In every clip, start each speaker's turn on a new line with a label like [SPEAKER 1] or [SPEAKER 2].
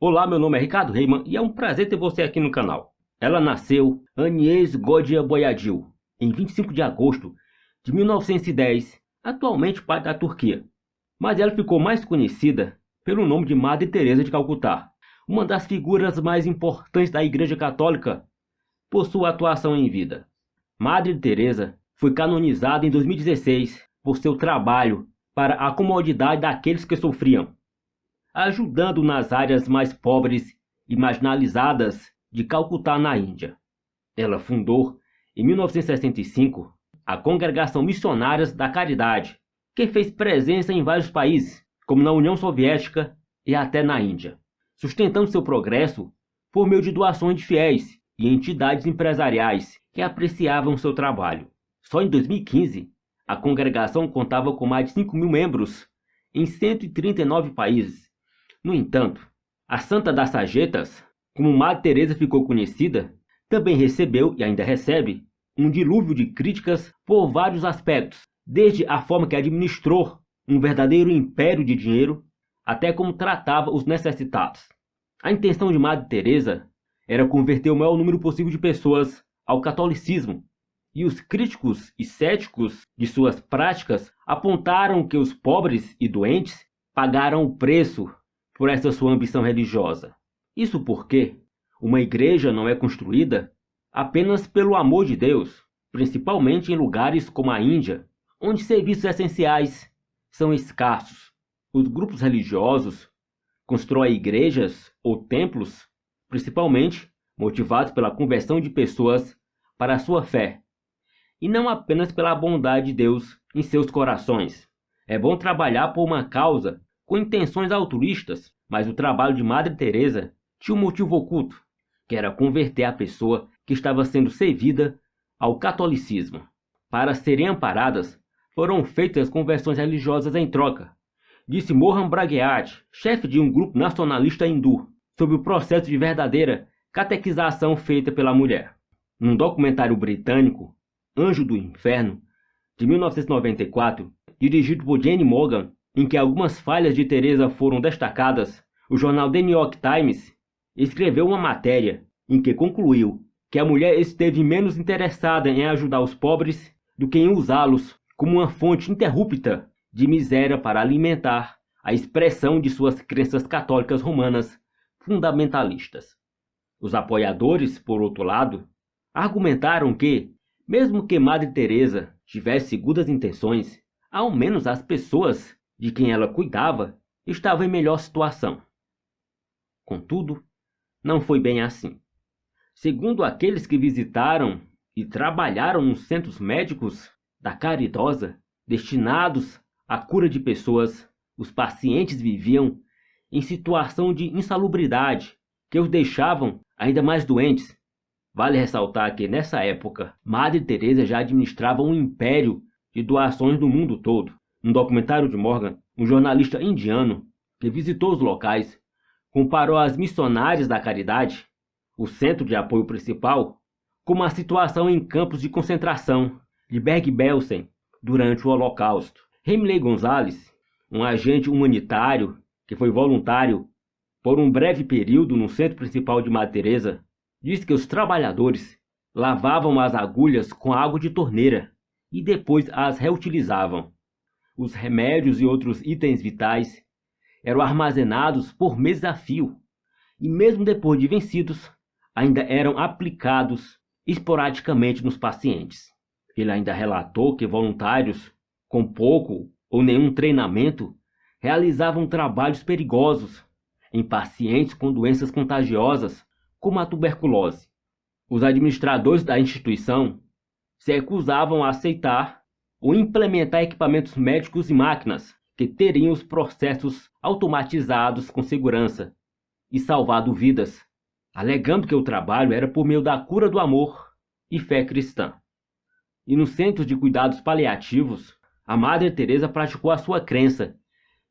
[SPEAKER 1] Olá, meu nome é Ricardo Reimann e é um prazer ter você aqui no canal. Ela nasceu Agnès Godia Boyadil em 25 de agosto de 1910, atualmente parte da Turquia. Mas ela ficou mais conhecida pelo nome de Madre Teresa de Calcutá, uma das figuras mais importantes da Igreja Católica por sua atuação em vida. Madre Teresa foi canonizada em 2016 por seu trabalho para a comodidade daqueles que sofriam, ajudando nas áreas mais pobres e marginalizadas de Calcutá, na Índia. Ela fundou, em 1965, a Congregação Missionárias da Caridade, que fez presença em vários países, como na União Soviética e até na Índia, sustentando seu progresso por meio de doações de fiéis e entidades empresariais que apreciavam seu trabalho. Só em 2015, a congregação contava com mais de 5.000 membros em 139 países. No entanto, a Santa das Sarjetas, como Madre Teresa ficou conhecida, também recebeu e ainda recebe um dilúvio de críticas por vários aspectos, desde a forma que administrou um verdadeiro império de dinheiro, até como tratava os necessitados. A intenção de Madre Teresa era converter o maior número possível de pessoas ao catolicismo, e os críticos e céticos de suas práticas apontaram que os pobres e doentes pagaram o preço por essa sua ambição religiosa. Isso porque uma igreja não é construída apenas pelo amor de Deus, principalmente em lugares como a Índia, onde serviços essenciais são escassos. Os grupos religiosos constroem igrejas ou templos, principalmente motivados pela conversão de pessoas para a sua fé, e não apenas pela bondade de Deus em seus corações. É bom trabalhar por uma causa com intenções altruístas, mas o trabalho de Madre Teresa tinha um motivo oculto, que era converter a pessoa que estava sendo servida ao catolicismo. Para serem amparadas, foram feitas conversões religiosas em troca, disse Mohan Bragueat, chefe de um grupo nacionalista hindu, sobre o processo de verdadeira catequização feita pela mulher. Num documentário britânico, Anjo do Inferno, de 1994, dirigido por Jane Morgan, em que algumas falhas de Teresa foram destacadas, o jornal The New York Times escreveu uma matéria em que concluiu que a mulher esteve menos interessada em ajudar os pobres do que em usá-los como uma fonte interrupta de miséria para alimentar a expressão de suas crenças católicas romanas fundamentalistas. Os apoiadores, por outro lado, argumentaram que, mesmo que Madre Teresa tivesse segundas intenções, ao menos as pessoas de quem ela cuidava estavam em melhor situação. Contudo, não foi bem assim. Segundo aqueles que visitaram e trabalharam nos centros médicos da Caridosa, destinados à cura de pessoas, os pacientes viviam em situação de insalubridade que os deixavam ainda mais doentes. Vale ressaltar que, nessa época, Madre Teresa já administrava um império de doações no mundo todo. Um documentário de Morgan, um jornalista indiano que visitou os locais, comparou as missionárias da caridade, o centro de apoio principal, com a situação em campos de concentração de Bergen-Belsen durante o Holocausto. Remley Gonzalez, um agente humanitário que foi voluntário por um breve período no centro principal de Madre Teresa, diz que os trabalhadores lavavam as agulhas com água de torneira e depois as reutilizavam. Os remédios e outros itens vitais eram armazenados por meses a fio, e mesmo depois de vencidos, ainda eram aplicados esporadicamente nos pacientes. Ele ainda relatou que voluntários, com pouco ou nenhum treinamento, realizavam trabalhos perigosos em pacientes com doenças contagiosas, como a tuberculose. Os administradores da instituição se recusavam a aceitar ou implementar equipamentos médicos e máquinas que teriam os processos automatizados com segurança e salvado vidas, alegando que o trabalho era por meio da cura do amor e fé cristã. E nos centros de cuidados paliativos, a Madre Teresa praticou a sua crença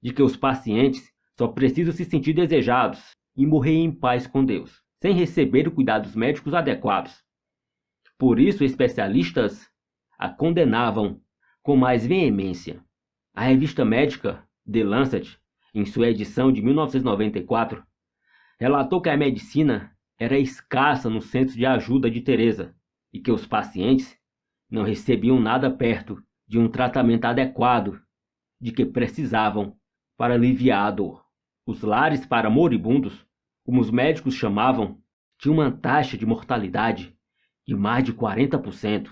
[SPEAKER 1] de que os pacientes só precisam se sentir desejados e morrer em paz com Deus, sem receber cuidados médicos adequados. Por isso, especialistas a condenavam com mais veemência. A revista médica The Lancet, em sua edição de 1994, relatou que a medicina era escassa no centro de ajuda de Teresa e que os pacientes não recebiam nada perto de um tratamento adequado de que precisavam para aliviar a dor. Os lares para moribundos, como os médicos chamavam, tinham uma taxa de mortalidade de mais de 40%.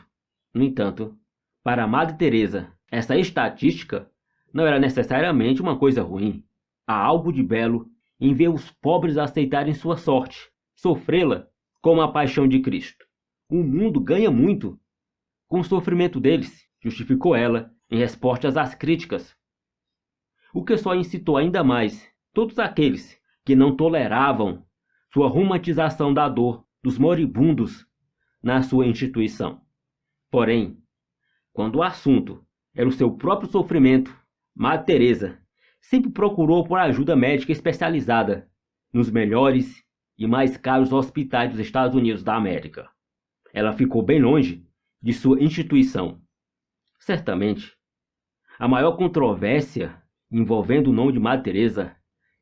[SPEAKER 1] No entanto, para a Madre Teresa, essa estatística não era necessariamente uma coisa ruim. Há algo de belo em ver os pobres aceitarem sua sorte, sofrê-la como a paixão de Cristo. O mundo ganha muito com o sofrimento deles, justificou ela em respostas às críticas, o que só incitou ainda mais todos aqueles que não toleravam sua romantização da dor dos moribundos na sua instituição. Porém, quando o assunto era o seu próprio sofrimento, Madre Teresa sempre procurou por ajuda médica especializada nos melhores e mais caros hospitais dos Estados Unidos da América. Ela ficou bem longe de sua instituição. Certamente, a maior controvérsia envolvendo o nome de Madre Teresa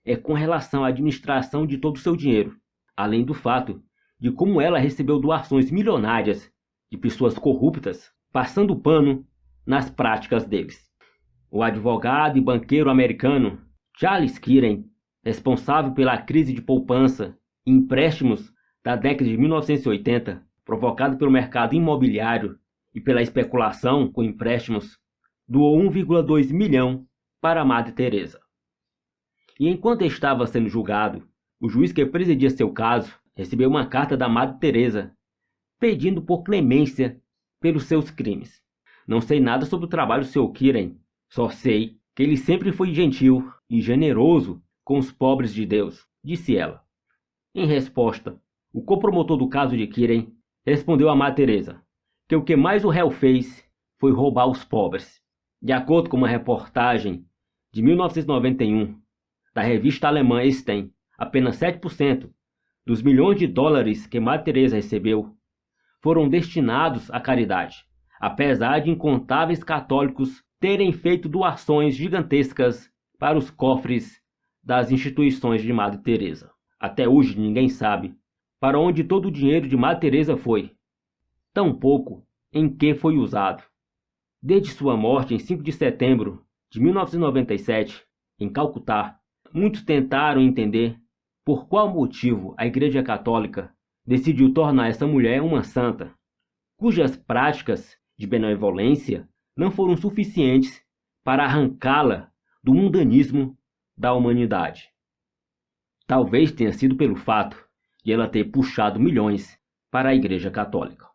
[SPEAKER 1] é com relação à administração de todo o seu dinheiro, além do fato de como ela recebeu doações milionárias de pessoas corruptas, passando pano nas práticas deles. O advogado e banqueiro americano Charles Kirin, responsável pela crise de poupança e empréstimos da década de 1980, provocado pelo mercado imobiliário e pela especulação com empréstimos, doou 1,2 milhão para a Madre Teresa. E enquanto estava sendo julgado, o juiz que presidia seu caso recebeu uma carta da Madre Teresa pedindo por clemência pelos seus crimes. Não sei nada sobre o trabalho do Sr. Kirin, só sei que ele sempre foi gentil e generoso com os pobres de Deus, disse ela. Em resposta, o copromotor do caso de Kirin respondeu a Madre Teresa que o que mais o réu fez foi roubar os pobres. De acordo com uma reportagem de 1991 da revista alemã Esten, apenas 7% dos milhões de dólares que Madre Teresa recebeu foram destinados à caridade, apesar de incontáveis católicos terem feito doações gigantescas para os cofres das instituições de Madre Teresa. Até hoje ninguém sabe para onde todo o dinheiro de Madre Teresa foi, tampouco em que foi usado. Desde sua morte em 5 de setembro de 1997, em Calcutá, muitos tentaram entender por qual motivo a Igreja Católica decidiu tornar essa mulher uma santa, cujas práticas de benevolência não foram suficientes para arrancá-la do mundanismo da humanidade. Talvez tenha sido pelo fato de ela ter puxado milhões para a Igreja Católica.